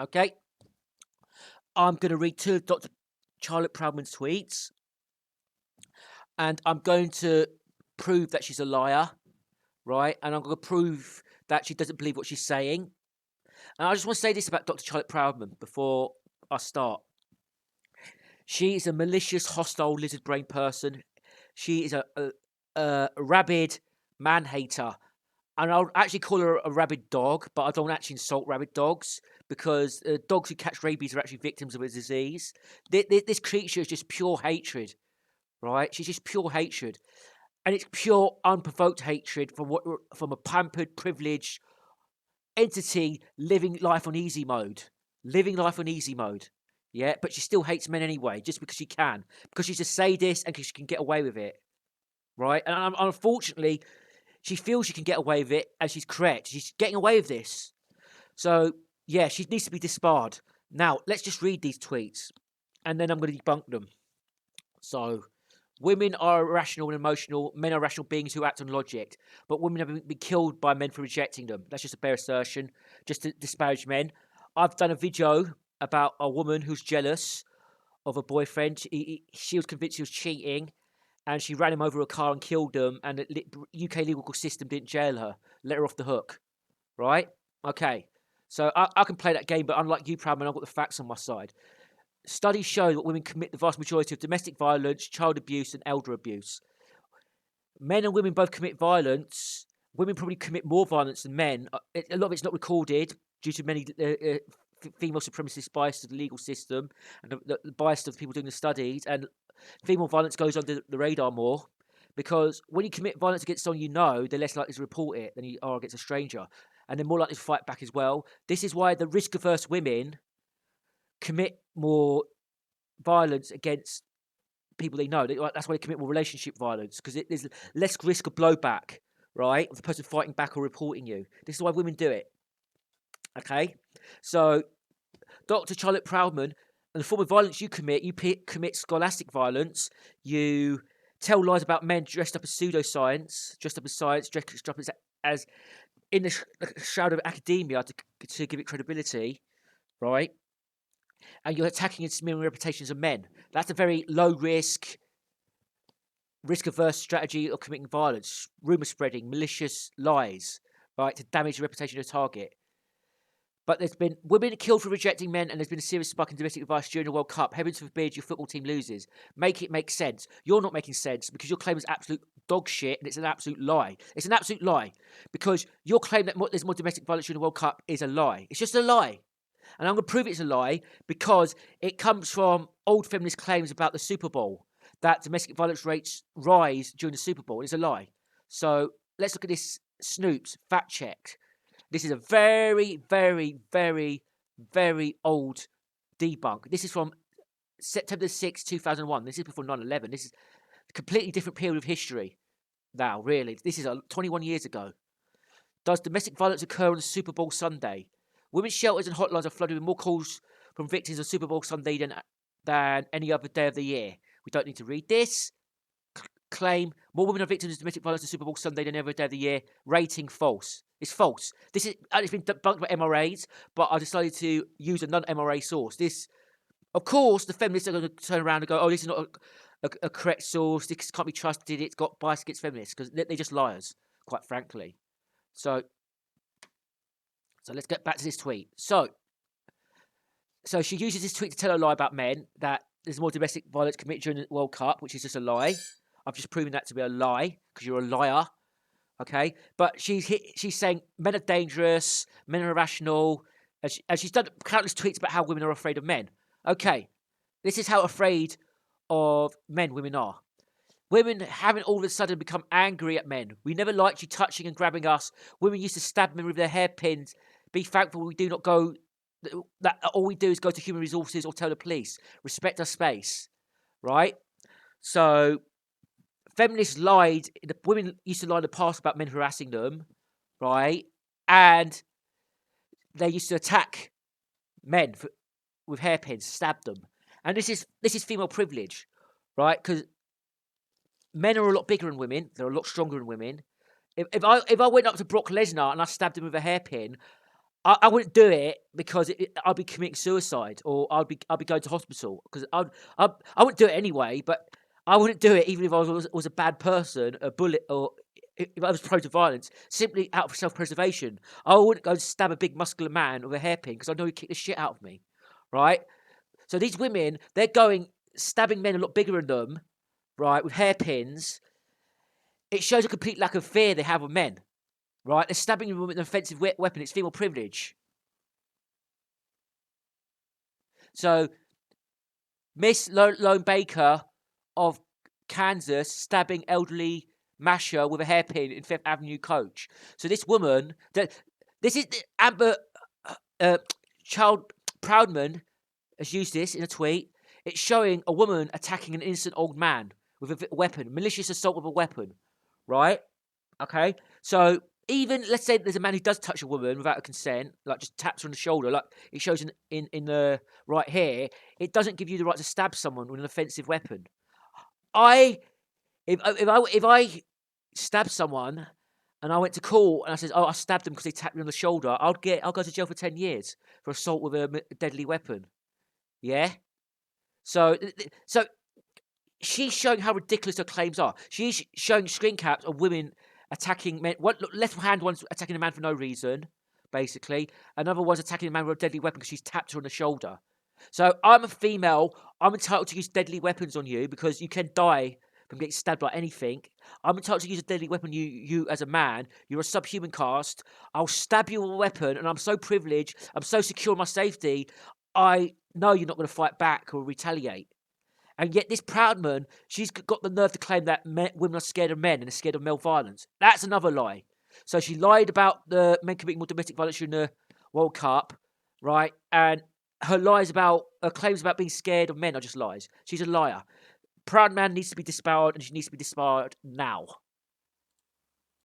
Okay, I'm going to read two of Dr. Charlotte Proudman's tweets, and I'm going to prove that she's a liar, right? And I'm going to prove that she doesn't believe what she's saying. And I just want to say this about Dr. Charlotte Proudman before I start. She is a malicious, hostile, lizard brain person. She is a rabid man hater. And I'll actually call her a rabid dog, but I don't actually insult rabid dogs because dogs who catch rabies are actually victims of a disease. This creature is just pure hatred, right? She's just pure hatred. And it's pure, unprovoked hatred from a pampered, privileged entity living life on easy mode. Living life on easy mode. Yeah, but she still hates men anyway, just because she can. Because she's a sadist and because she can get away with it. Right? And unfortunately, she feels she can get away with it, and she's correct. She's getting away with this. So, yeah, she needs to be disbarred. Now, let's just read these tweets, and then I'm going to debunk them. So, women are irrational and emotional. Men are rational beings who act on logic. But women have been killed by men for rejecting them. That's just a bare assertion, just to disparage men. I've done a video about a woman who's jealous of a boyfriend. She was convinced he was cheating, and she ran him over a car and killed him. And the UK legal system didn't jail her, let her off the hook. Right? Okay. So I can play that game, but unlike you, Proudman, I've got the facts on my side. Studies show that women commit the vast majority of domestic violence, child abuse, and elder abuse. Men and women both commit violence. Women probably commit more violence than men. A lot of it's not recorded due to many female supremacist bias to the legal system and the bias of the people doing the studies. And female violence goes under the radar more because when you commit violence against someone you know, they're less likely to report it than you are against a stranger. And they're more likely to fight back as well. This is why the risk-averse women commit more violence against people they know. That's why they commit more relationship violence, because there's less risk of blowback, right? Of the person fighting back or reporting you. This is why women do it. Okay? So, Dr. Charlotte Proudman, and the form of violence you commit, commit scholastic violence. You tell lies about men dressed up as pseudoscience, dressed up as science, dressed up as in the shroud of academia to give it credibility, right? And you're attacking and smearing reputations of men. That's a very low risk averse strategy of committing violence, rumour spreading, malicious lies, right, to damage the reputation of the target. But there's been women killed for rejecting men, and there's been a serious spike in domestic violence during the World Cup. Heavens forbid your football team loses. Make it make sense. You're not making sense because your claim is absolute dog shit, and it's an absolute lie. It's an absolute lie because your claim that there's more domestic violence during the World Cup is a lie. It's just a lie. And I'm going to prove it's a lie because it comes from old feminist claims about the Super Bowl, that domestic violence rates rise during the Super Bowl. It's a lie. So let's look at this Snoops fact check. This is a very, very, very, very old debunk. This is from September 6, 2001. This is before 9/11. This is a completely different period of history now, really. This is 21 years ago. Does domestic violence occur on a Super Bowl Sunday? Women's shelters and hotlines are flooded with more calls from victims on Super Bowl Sunday than any other day of the year. We don't need to read this. Claim more women are victims of domestic violence on Super Bowl Sunday than every day of the year. Rating false. It's false. It's been debunked by MRAs, but I decided to use a non-MRA source. This, of course, the feminists are going to turn around and go, "Oh, this is not a correct source. This can't be trusted. It's got bias against feminists," because they're just liars, quite frankly. So let's get back to this tweet. So she uses this tweet to tell a lie about men, that there's more domestic violence committed during the World Cup, which is just a lie. I've just proven that to be a lie because you're a liar. Okay, but she's saying men are dangerous, men are irrational, and she's done countless tweets about how women are afraid of men. Okay, this is how afraid of men women are. Women haven't all of a sudden become angry at men. We never liked you touching and grabbing us. Women used to stab men with their hairpins. Be thankful we do not go. That all we do is go to human resources or tell the police. Respect our space, right? So feminists lied. The women used to lie in the past about men harassing them, right? And they used to attack men with hairpins, stab them. And this is female privilege, right? Because men are a lot bigger than women. They're a lot stronger than women. If I went up to Brock Lesnar and I stabbed him with a hairpin, I wouldn't do it because I'd be committing suicide, or I'd be going to hospital because I wouldn't do it anyway. But I wouldn't do it even if I was a bad person, a bullet, or if I was prone to violence, simply out of self-preservation. I wouldn't go and stab a big muscular man with a hairpin because I know he'd kick the shit out of me, right? So these women, they're going stabbing men a lot bigger than them, right, with hairpins. It shows a complete lack of fear they have of men, right? They're stabbing them with an offensive weapon. It's female privilege. So Miss Lone Baker of Kansas stabbing elderly Masher with a hairpin in Fifth Avenue coach. So this woman, this is Amber Child Proudman has used this in a tweet. It's showing a woman attacking an innocent old man with a weapon, malicious assault with a weapon, right? Okay, so even let's say there's a man who does touch a woman without her consent, like just taps her on the shoulder, like it shows in the right here, it doesn't give you the right to stab someone with an offensive weapon. If I stab someone and I went to court and I said, oh, I stabbed them because they tapped me on the shoulder, I'll go to jail for 10 years for assault with a deadly weapon. Yeah. So she's showing how ridiculous her claims are. She's showing screen caps of women attacking men. One left hand one's attacking a man for no reason, basically. Another one's attacking a man with a deadly weapon because she's tapped her on the shoulder. So I'm a female. I'm entitled to use deadly weapons on you because you can die from getting stabbed by anything. I'm entitled to use a deadly weapon. You as a man, you're a subhuman caste. I'll stab you with a weapon, and I'm so privileged. I'm so secure in my safety. I know you're not going to fight back or retaliate. And yet this Proudman, she's got the nerve to claim that women are scared of men and are scared of male violence. That's another lie. So she lied about the men committing more domestic violence during the World Cup, right? And her claims about being scared of men are just lies. She's a liar. Proudman needs to be disbarred, and she needs to be disbarred now.